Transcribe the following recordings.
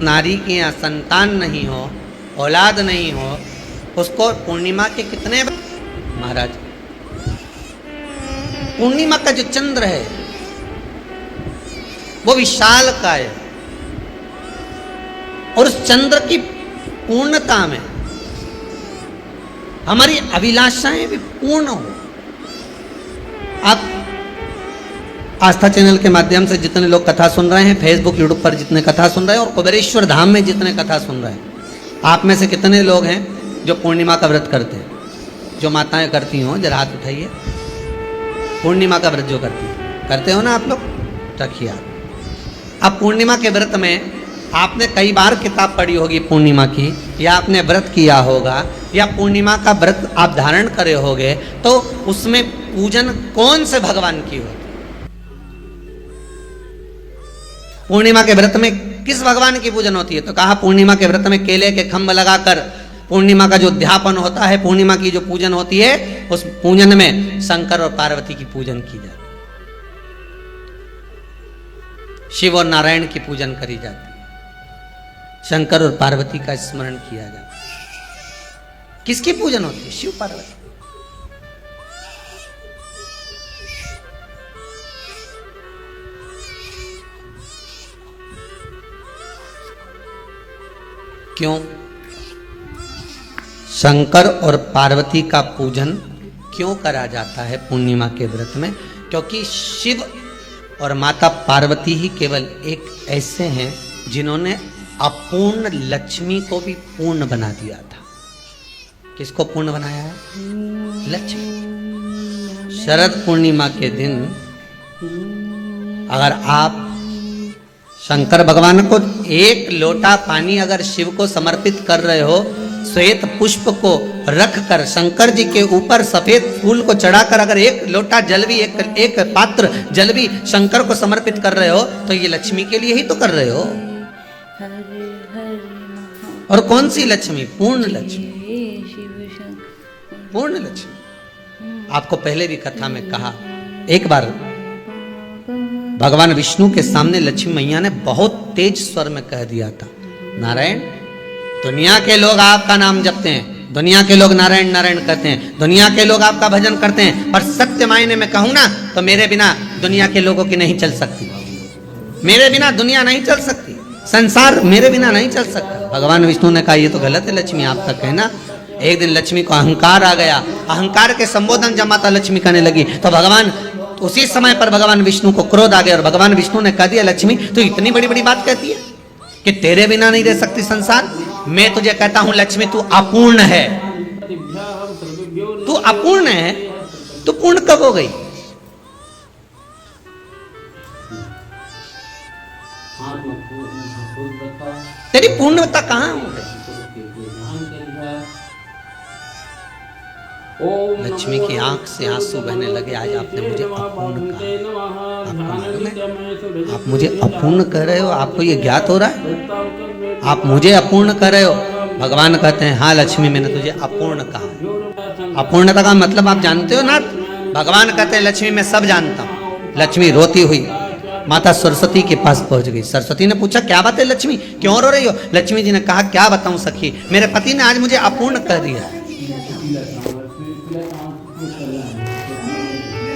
नारी के यहाँ संतान नहीं हो, औलाद नहीं हो, उसको पूर्णिमा के कितने महाराज, पूर्णिमा का जो चंद्र है वो विशाल का है और उस चंद्र की पूर्णता में हमारी अभिलाषाएं भी पूर्ण हो। आप आस्था चैनल के माध्यम से जितने लोग कथा सुन रहे हैं, फेसबुक यूट्यूब पर जितने कथा सुन रहे हैं और कुबेरेश्वर धाम में जितने कथा सुन रहे हैं, आप में से कितने लोग हैं जो पूर्णिमा का व्रत करते हैं? जो माताएं करती हो जरा हाथ उठाइए। पूर्णिमा का व्रत जो करते हो ना आप लोग, रखिए आप। अब पूर्णिमा के व्रत में आपने कई बार किताब पढ़ी होगी पूर्णिमा की, या आपने व्रत किया होगा, या पूर्णिमा का व्रत आप धारण करे होगे, तो उसमें पूजन कौन से भगवान की होती? पूर्णिमा के व्रत में किस भगवान की पूजन होती है? तो कहा पूर्णिमा के व्रत में केले के खंभ लगाकर पूर्णिमा का जो अध्यापन होता है, पूर्णिमा की जो पूजन होती है, उस पूजन में शंकर और पार्वती की पूजन की जाती है, शिव और नारायण की पूजन करी जाती है, शंकर और पार्वती का स्मरण किया जाता है। किसकी पूजन होती है? शिव पार्वती। क्यों शंकर और पार्वती का पूजन क्यों करा जाता है पूर्णिमा के व्रत में? क्योंकि शिव और माता पार्वती ही केवल एक ऐसे हैं जिन्होंने अपूर्ण लक्ष्मी को भी पूर्ण बना दिया था। किसको पूर्ण बनाया है? लक्ष्मी। शरद पूर्णिमा के दिन अगर आप शंकर भगवान को एक लोटा पानी अगर शिव को समर्पित कर रहे हो, श्वेत पुष्प को रख कर शंकर जी के ऊपर सफेद फूल को चढ़ाकर अगर एक लोटा जल भी, एक पात्र जल भी शंकर को समर्पित कर रहे हो, तो ये लक्ष्मी के लिए ही तो कर रहे हो। और कौन सी लक्ष्मी? पूर्ण लक्ष्मी। पूर्ण लक्ष्मी। आपको पहले भी कथा में कहा, एक बार भगवान विष्णु के सामने लक्ष्मी मैया ने बहुत तेज स्वर में कह दिया था, नारायण, दुनिया के लोग आपका नाम जपते हैं, दुनिया के लोग नारायण नारायण कहते हैं, दुनिया के लोग आपका भजन करते हैं, पर सत्य मायने में कहूं ना तो मेरे बिना दुनिया के लोगों की नहीं चल सकती, मेरे बिना दुनिया नहीं चल सकती, संसार मेरे बिना नहीं चल सकता। भगवान विष्णु ने कहा ये तो गलत है लक्ष्मी, आप तक कहना। एक दिन लक्ष्मी को अहंकार आ गया, अहंकार के संबोधन जब माता लक्ष्मी करने लगी तो भगवान उसी समय पर भगवान विष्णु को क्रोध आ गया और भगवान विष्णु ने कह दिया, लक्ष्मी तो इतनी बड़ी बड़ी बात कहती है कि तेरे बिना नहीं रह सकती संसार। मैं तुझे कहता हूं लक्ष्मी, तू अपूर्ण है, तू अपूर्ण है, तू पूर्ण कब हो गई? तेरी पूर्णता कहां हो गई? लक्ष्मी की आंख से आंसू बहने लगे। आज आपने मुझे अपूर्ण कहा, आपको मालूम है आप मुझे अपूर्ण कह रहे हो? आपको ये ज्ञात हो रहा है आप मुझे अपूर्ण कह रहे हो? भगवान कहते हैं हाँ लक्ष्मी, मैंने तुझे अपूर्ण कहा। अपूर्णता का मतलब आप जानते हो ना? भगवान कहते हैं लक्ष्मी मैं सब जानता हूँ। लक्ष्मी रोती हुई माता सरस्वती के पास पहुंच गई। सरस्वती ने पूछा क्या बात है लक्ष्मी, क्यों रो रही हो? लक्ष्मी जी ने कहा क्या बताऊं सखी, मेरे पति ने आज मुझे अपूर्ण कह दिया।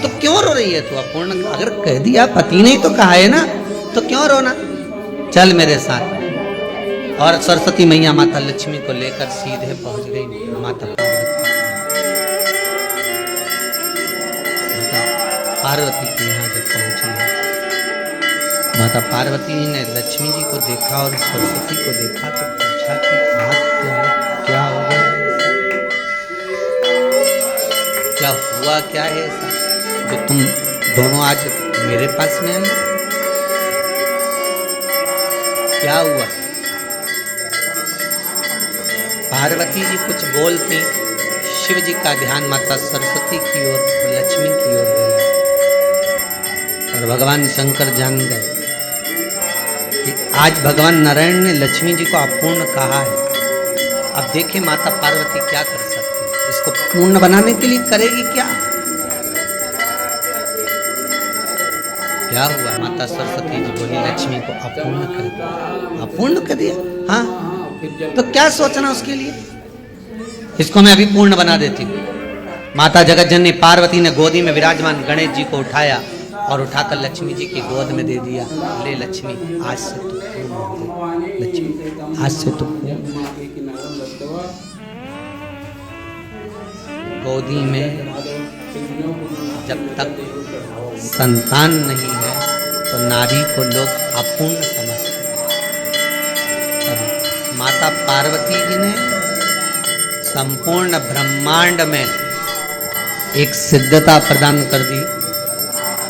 तो क्यों रो रही है तू? अपूर्ण अगर कह दिया, पति ने ही तो कहा है ना, तो क्यों रोना? चल मेरे साथ। और सरस्वती मैया माता लक्ष्मी को लेकर सीधे पहुंच गई माता पार्वती के यहाँ। जब पहुंची माता पार्वती ने लक्ष्मी जी को देखा और सरस्वती को देखा तो पूछा कि बात क्या हो गया, क्या हुआ, क्या है ऐसा जो तुम दोनों आज मेरे पास में आए? क्या हुआ? पार्वती जी कुछ बोलती, शिव जी का ध्यान माता सरस्वती की ओर, लक्ष्मी की ओर गया और भगवान शंकर जान गए कि आज भगवान नारायण ने लक्ष्मी जी को अपूर्ण कहा है। अब देखें माता पार्वती क्या कर सकती है, इसको पूर्ण बनाने के लिए करेगी क्या? क्या हुआ? माता सरस्वती जी बोली लक्ष्मी को अपूर्ण कर दिया। अपूर्ण कर दिया? हाँ, तो क्या सोचना उसके लिए, इसको मैं अभी पूर्ण बना देती हूँ। माता जगत जननी पार्वती ने गोदी में विराजमान गणेश जी को उठाया और उठाकर लक्ष्मी जी की गोद में दे दिया। ले लक्ष्मी, आज से तो पूर्ण हो गई। लक्ष्मी, आज से तो पूर्ण। गोदी में जब तक संतान नहीं है तो नारी को लोग अपूर्ण समझते हैं। माता पार्वती जी ने संपूर्ण ब्रह्मांड में एक सिद्धता प्रदान कर दी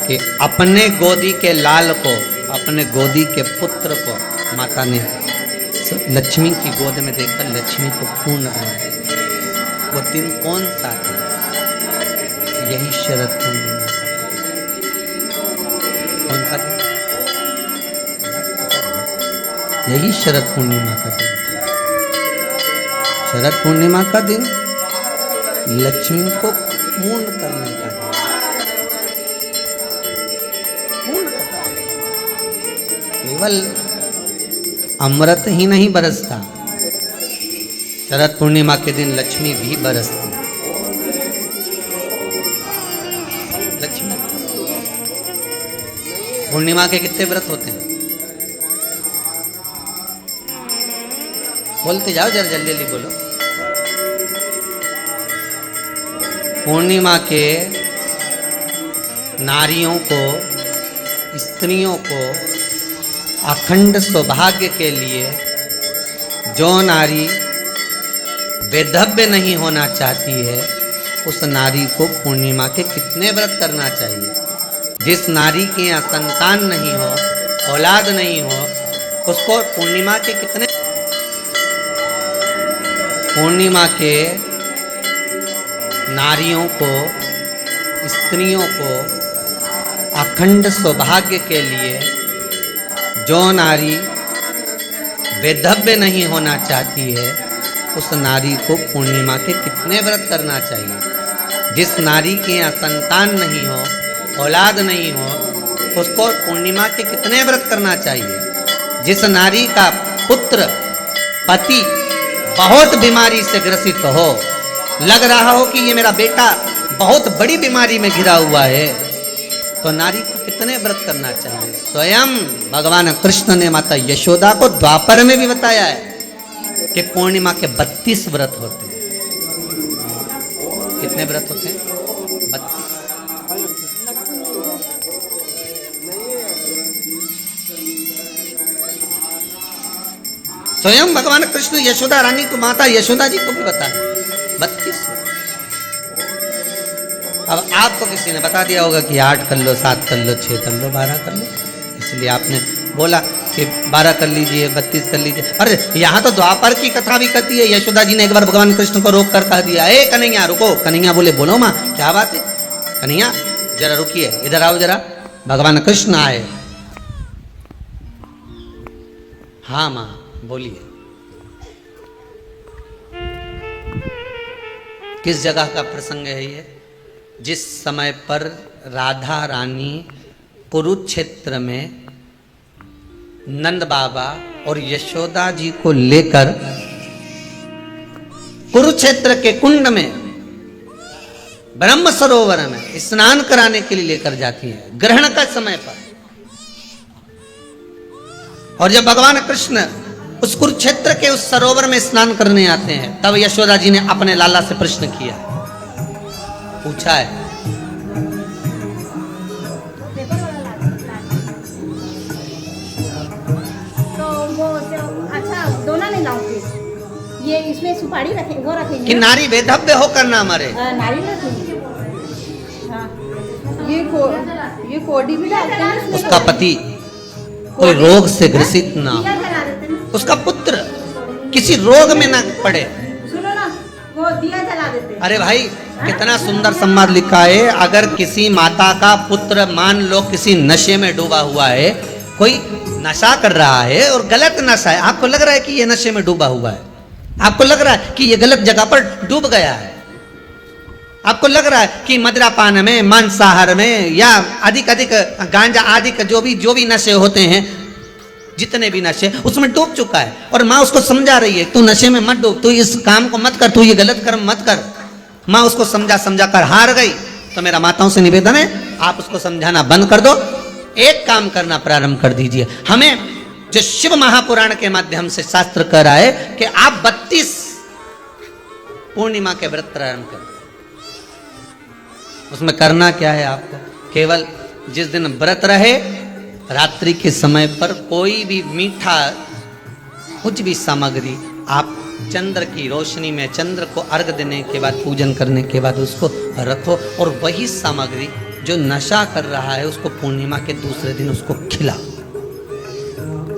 कि अपने गोदी के लाल को, अपने गोदी के पुत्र को माता ने लक्ष्मी की गोद में देकर लक्ष्मी को पूर्ण बना दिया। वो दिन कौन सा था? यही शरद पूर्णिमा। कौन सा दिन? यही शरद पूर्णिमा का दिन। शरद पूर्णिमा का दिन लक्ष्मी को पूर्ण करने का दिन। पूर्ण करना, केवल अमृत ही नहीं बरसता, शरद पूर्णिमा के दिन लक्ष्मी भी बरसती। लक्ष्मी पूर्णिमा के कितने व्रत होते हैं? बोलते जाओ, जरा जल्दी जल्दी बोलो। पूर्णिमा के नारियों को, स्त्रियों को अखंड सौभाग्य के लिए जो नारी वैधव्य नहीं होना चाहती है, उस नारी को पूर्णिमा के कितने व्रत करना चाहिए? जिस नारी के यहाँ संतान नहीं हो, औलाद नहीं हो, उसको पूर्णिमा के कितने, पूर्णिमा के नारियों को, स्त्रियों को अखंड सौभाग्य के लिए जो नारी वैधव्य नहीं होना चाहती है, उस नारी को पूर्णिमा के कितने व्रत करना चाहिए? जिस नारी के यहाँ संतान नहीं हो, औलाद नहीं हो, उसको पूर्णिमा के कितने व्रत करना चाहिए? जिस नारी का पुत्र, पति बहुत बीमारी से ग्रसित हो, लग रहा हो कि ये मेरा बेटा बहुत बड़ी बीमारी में घिरा हुआ है, तो नारी को कितने व्रत करना चाहिए? स्वयं भगवान कृष्ण ने माता यशोदा को द्वापर में भी बताया है कि पूर्णिमा के 32 व्रत होते हैं। कितने व्रत होते हैं? 32। स्वयं भगवान कृष्ण यशोदा रानी को, माता यशोदा जी को भी बताया 32। अब आपको किसी ने बता दिया होगा कि 8 कर लो, 7 कर लो, 6 कर लो, 12 कर लो, इसलिए आपने बोला कि 12 कर लीजिए, 32 कर लीजिए। अरे यहाँ तो द्वापर की कथा भी कहती है। यशोदा जी ने एक बार भगवान कृष्ण को रोक कर कह दिया, ए कन्हैया रुको। कन्हैया बोले, बोलो माँ क्या बात है? कन्हैया जरा रुकिए, इधर आओ जरा। भगवान कृष्ण आए। हाँ माँ बोलिए। किस जगह का प्रसंग है ये? जिस समय पर राधा रानी कुरुक्षेत्र में नंद बाबा और यशोदा जी को लेकर कुरुक्षेत्र के कुंड में, ब्रह्म सरोवर में स्नान कराने के लिए लेकर जाती है, ग्रहण का समय पर। और जब भगवान कृष्ण उस कुरुक्षेत्र के उस सरोवर में स्नान करने आते हैं, तब यशोदा जी ने अपने लाला से प्रश्न किया, पूछा है, तो वो अच्छा दोना नहीं लाओगे, ये इसमें सुपारी रखे, वो रखेंगे कि नारी वैधव्य होकर ना मरे। नारी रखेंगे। हाँ, ये कोडी भी डालते हैं। उसका पति कोई रोग से ग्रसित ना हो, उसका पुत्र किसी रोग में ना पड़े। सुनो ना, वो दिया जला देते हैं। अरे भाई कितना सुंदर संवाद लिखा है। अगर किसी माता का पुत्र मान लो किसी नशे में डूबा हुआ है, कोई नशा कर रहा है और गलत नशा है, आपको लग रहा है कि ये नशे में डूबा हुआ है, आपको लग रहा है कि ये गलत जगह पर डूब गया है, आपको लग रहा है कि मदिरापान में, मांसाहार में या अधिक अधिक गांजा आदि का जो भी नशे होते हैं, जितने भी नशे, उसमें डूब चुका है। और माँ उसको समझा रही है, तू नशे में मत डूब, तू इस काम को मत कर, तू ये गलत कर्म मत कर। माँ उसको समझा कर हार गई। तो मेरा माताओं से निवेदन है, आप उसको समझाना बंद कर दो, एक काम करना प्रारंभ कर दीजिए। हमें जो शिव महापुराण के माध्यम से शास्त्र कह रहा है कि आप 32 पूर्णिमा के व्रत प्रारंभ करें। उसमें करना क्या है आपको? केवल जिस दिन व्रत रहे, रात्रि के समय पर कोई भी मीठा, कुछ भी सामग्री आप चंद्र की रोशनी में, चंद्र को अर्घ देने के बाद, पूजन करने के बाद उसको रखो, और वही सामग्री जो नशा कर रहा है उसको पूर्णिमा के दूसरे दिन उसको खिलाओ।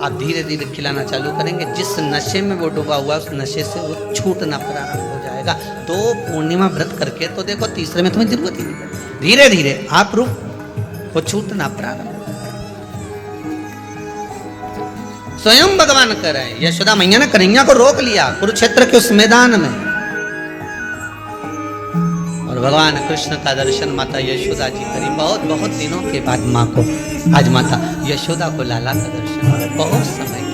आप धीरे धीरे खिलाना चालू करेंगे, जिस नशे में वो डूबा हुआ उस नशे से वो छूटना प्रारंभ हो जाएगा। तो पूर्णिमा व्रत करके तो देखो, तीसरे में तुम्हें जरूरत ही नहीं, धीरे धीरे आप रुक, वो छूटना प्रारंभ। स्वयं भगवान कर रहे हैं, यशोदा मैया ने कन्हैया को रोक लिया कुरुक्षेत्र के उस मैदान में, और भगवान कृष्ण का दर्शन माता यशोदा जी करी। बहुत दिनों के बाद माँ को आज माता यशोदा को लाला का दर्शन, बहुत समय